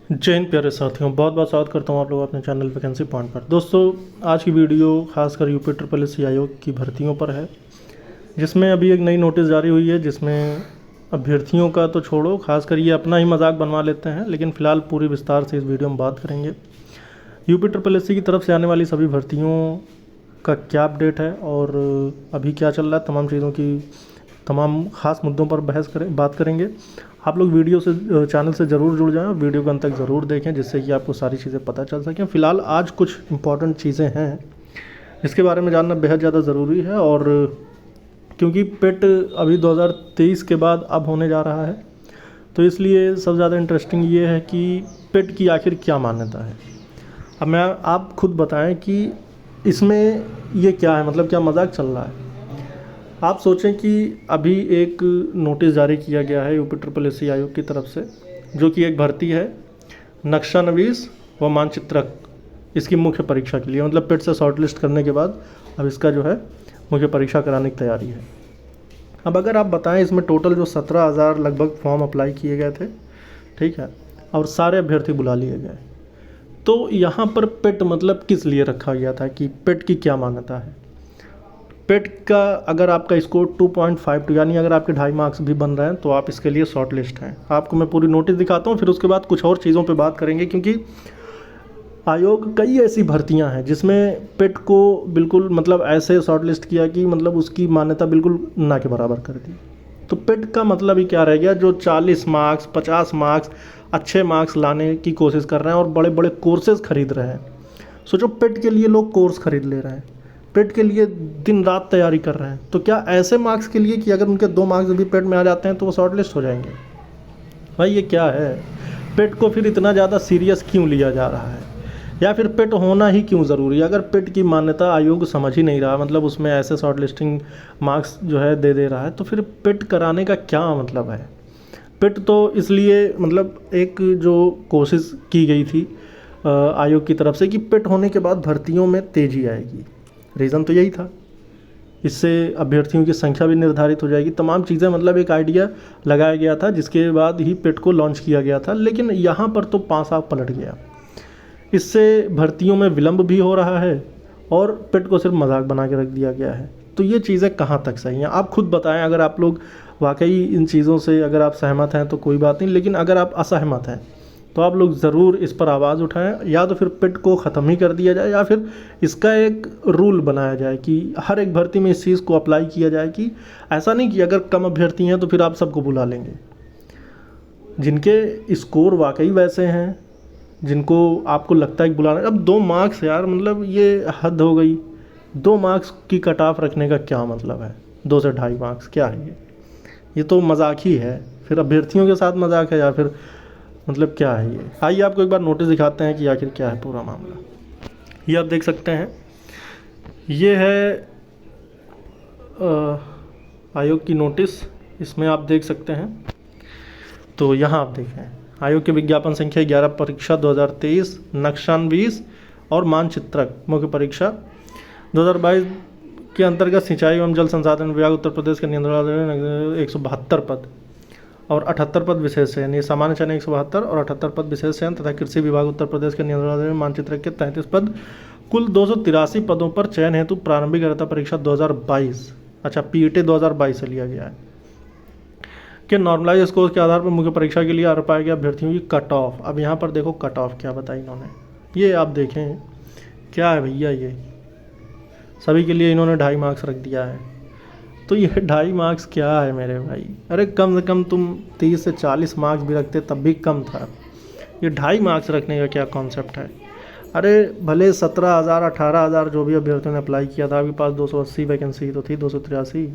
जय हिंद प्यारे साथियों, बहुत बहुत स्वागत करता हूं आप लोग अपने चैनल वैकेंसी पॉइंट पर। दोस्तों, आज की वीडियो खासकर यूपी ट्रिपल एस सी आयोग की भर्तियों पर है, जिसमें अभी एक नई नोटिस जारी हुई है, जिसमें अभ्यर्थियों का तो छोड़ो, खासकर ये अपना ही मजाक बनवा लेते हैं, लेकिन फ़िलहाल पूरी विस्तार से इस वीडियो में बात करेंगे। यूपी ट्रिपल एस सी की तरफ से आने वाली सभी भर्तियों का क्या अपडेट है और अभी क्या चल रहा है, तमाम चीज़ों की तमाम ख़ास मुद्दों पर बात करेंगे। आप लोग वीडियो से चैनल से ज़रूर जुड़ जाएं और वीडियो को अंत तक ज़रूर देखें, जिससे कि आपको सारी चीज़ें पता चल सकें। फ़िलहाल आज कुछ इम्पॉर्टेंट चीज़ें हैं इसके बारे में जानना बेहद ज़्यादा ज़रूरी है, और क्योंकि पेट अभी 2023 के बाद अब होने जा रहा है, तो इसलिए सबसे ज़्यादा इंटरेस्टिंग ये है कि पेट की आखिर क्या मान्यता है। अब मैं आप खुद बताएं कि इसमें ये क्या है, मतलब क्या मजाक चल रहा है। आप सोचें कि अभी एक नोटिस जारी किया गया है यूपी ट्रिपल एस सी आयोग की तरफ से, जो कि एक भर्ती है नक्शा नवीस व मानचित्रक, इसकी मुख्य परीक्षा के लिए, मतलब पेट से शॉर्ट लिस्ट करने के बाद अब इसका जो है मुख्य परीक्षा कराने की तैयारी है। अब अगर आप बताएं, इसमें टोटल जो 17,000 लगभग फॉर्म अप्लाई किए गए थे, ठीक है, और सारे अभ्यर्थी बुला लिए गए। तो यहाँ पर पेट मतलब किस लिए रखा गया था, कि पेट की क्या मान्यता है। पेट का अगर आपका स्कोर 2.52 यानी अगर आपके 2.5 मार्क्स भी बन रहे हैं तो आप इसके लिए शॉर्ट लिस्ट हैं। आपको मैं पूरी नोटिस दिखाता हूँ, फिर उसके बाद कुछ और चीज़ों पे बात करेंगे, क्योंकि आयोग कई ऐसी भर्तियां हैं जिसमें पेट को बिल्कुल मतलब ऐसे शॉर्ट लिस्ट किया कि मतलब उसकी मान्यता बिल्कुल ना के बराबर कर दी। तो पेट का मतलब ही क्या रह गया, जो 40 मार्क्स 50 मार्क्स अच्छे मार्क्स लाने की कोशिश कर रहे हैं और बड़े बड़े कोर्सेज खरीद रहे हैं। सोचो, पेट के लिए लोग कोर्स खरीद ले रहे हैं, पेट के लिए दिन रात तैयारी कर रहे हैं, तो क्या ऐसे मार्क्स के लिए कि अगर उनके 2 मार्क्स भी पेट में आ जाते हैं तो वो शॉर्ट लिस्ट हो जाएंगे। भाई ये क्या है, पेट को फिर इतना ज़्यादा सीरियस क्यों लिया जा रहा है, या फिर पेट होना ही क्यों ज़रूरी है। अगर पेट की मान्यता आयोग समझ ही नहीं रहा, मतलब उसमें ऐसे शॉर्ट लिस्टिंग मार्क्स जो है दे रहा है, तो फिर पेट कराने का क्या मतलब है। पेट तो इसलिए मतलब एक जो कोशिश की गई थी आयोग की तरफ से कि पेट होने के बाद भर्तियों में तेज़ी आएगी, रीज़न तो यही था। इससे अभ्यर्थियों की संख्या भी निर्धारित हो जाएगी, तमाम चीज़ें, मतलब एक आइडिया लगाया गया था, जिसके बाद ही पेट को लॉन्च किया गया था। लेकिन यहाँ पर तो पासा पलट गया, इससे भर्तियों में विलंब भी हो रहा है और पेट को सिर्फ मजाक बना के रख दिया गया है। तो ये चीज़ें कहाँ तक सही हैं, आप खुद बताएं। अगर आप लोग वाकई इन चीज़ों से अगर आप सहमत हैं तो कोई बात नहीं, लेकिन अगर आप असहमत हैं तो आप लोग ज़रूर इस पर आवाज़ उठाएं। या तो फिर पेट को ख़त्म ही कर दिया जाए, या फिर इसका एक रूल बनाया जाए कि हर एक भर्ती में इस चीज़ को अप्लाई किया जाए, कि ऐसा नहीं कि अगर कम अभ्यर्थी हैं तो फिर आप सबको बुला लेंगे। जिनके स्कोर वाकई वैसे हैं, जिनको आपको लगता है कि बुलाना, अब 2 मार्क्स यार, मतलब ये हद हो गई। 2 मार्क्स की कट ऑफ रखने का क्या मतलब है, 2 से 2.5 मार्क्स क्या है ये तो मजाक ही है। फिर अभ्यर्थियों के साथ मजाक है या फिर मतलब क्या है ये। आइए आपको एक बार नोटिस दिखाते हैं कि आखिर क्या है पूरा मामला। ये आप देख सकते हैं, ये है आयोग की नोटिस, इसमें आप देख सकते हैं। तो यहाँ आप देखें, आयोग के विज्ञापन संख्या 11 परीक्षा 2023 नक्शानवीस और मानचित्रक मुख्य परीक्षा 2022 के अंतर्गत सिंचाई एवं जल संसाधन विभाग उत्तर प्रदेश के नियंत्रण 172 पद और 78 पद विशेष चयन, ये सामान्य चयन 172 और 78 पद विशेष चयन, तथा कृषि विभाग उत्तर प्रदेश के नियंत्रण मानचित्रक के 33 पद, कुल 283 पदों पर चयन हेतु प्रारंभिक अर्हता परीक्षा 2022, अच्छा पीईटी 2022 से लिया गया है, के नॉर्मलाइज स्कोर के आधार पर मुख्य परीक्षा के लिए आ पाए गए अभ्यर्थियों की कट ऑफ। अब यहाँ पर देखो कट ऑफ क्या बताई इन्होंने, ये आप देखें क्या है भैया, ये सभी के लिए इन्होंने 2.5 मार्क्स रख दिया है। तो ये 2.5 मार्क्स क्या है मेरे भाई, अरे कम से कम तुम 30 से 40 मार्क्स भी रखते तब भी कम था। ये 2.5 मार्क्स रखने का क्या कॉन्सेप्ट है। अरे भले 17,000 18,000 जो भी अभ्यर्थियों ने अप्लाई किया था, आपके पास 280 वैकेंसी तो थी, 283।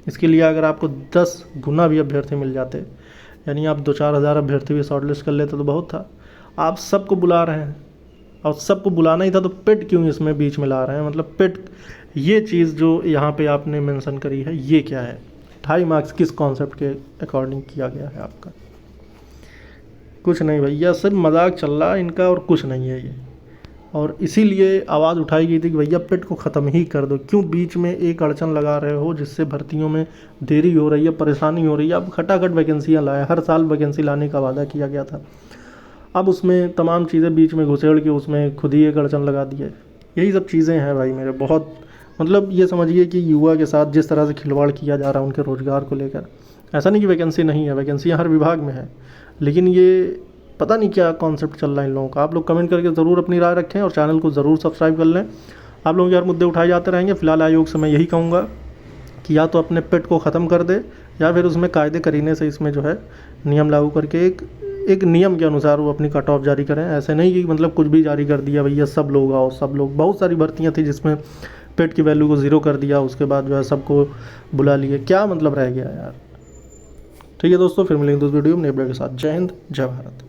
इसके लिए अगर आपको 10 गुना भी अभ्यर्थी मिल जाते, यानी आप 2-4 हज़ार अभ्यर्थी भी शॉर्ट लिस्ट कर लेते तो बहुत था। आप सबको बुला रहे हैं, और सबको बुलाना ही था तो पेट क्यों इसमें बीच में ला रहे हैं, मतलब पेट ये चीज़ जो यहाँ पे आपने मेंशन करी है ये क्या है। 2.5 मार्क्स किस कॉन्सेप्ट के अकॉर्डिंग किया गया है आपका, कुछ नहीं भैया, सिर्फ मजाक चल रहा है इनका और कुछ नहीं है ये। और इसीलिए आवाज़ उठाई गई थी कि भैया पेट को ख़त्म ही कर दो, क्यों बीच में एक अड़चन लगा रहे हो जिससे भर्तियों में देरी हो रही है, परेशानी हो रही है। अब खटाखट वैकेंसियाँ लाए, हर साल वैकेंसी लाने का वादा किया गया था, अब उसमें तमाम चीज़ें बीच में घुसेड़ के उसमें खुद ही एक अड़चन लगा दी है। यही सब चीज़ें हैं भाई मेरे, बहुत मतलब ये समझिए कि युवा के साथ जिस तरह से खिलवाड़ किया जा रहा है उनके रोज़गार को लेकर। ऐसा नहीं कि वैकेंसी नहीं है, वैकेंसी हर विभाग में है, लेकिन ये पता नहीं क्या कॉन्सेप्ट चल रहा है इन लोगों का। आप लोग कमेंट करके ज़रूर अपनी राय रखें और चैनल को ज़रूर सब्सक्राइब कर लें। आप लोगों के हर मुद्दे उठाए जाते रहेंगे। फिलहाल आयोग से मैं यही कहूँगा कि या तो अपने पेट को ख़त्म कर दे या फिर उसमें कायदे करीने से इसमें जो है नियम लागू करके एक नियम के अनुसार वो अपनी कट ऑफ जारी करें। ऐसे नहीं कि मतलब कुछ भी जारी कर दिया भैया सब लोग आओ सब लोग। बहुत सारी भर्तियाँ थी जिसमें पेट की वैल्यू को ज़ीरो कर दिया, उसके बाद जो है सबको बुला लिए, क्या मतलब रह गया यार। ठीक है दोस्तों, फिर मिलेंगे दोस्त वीडियो में नए अपडेट के साथ। जय हिंद, जय भारत।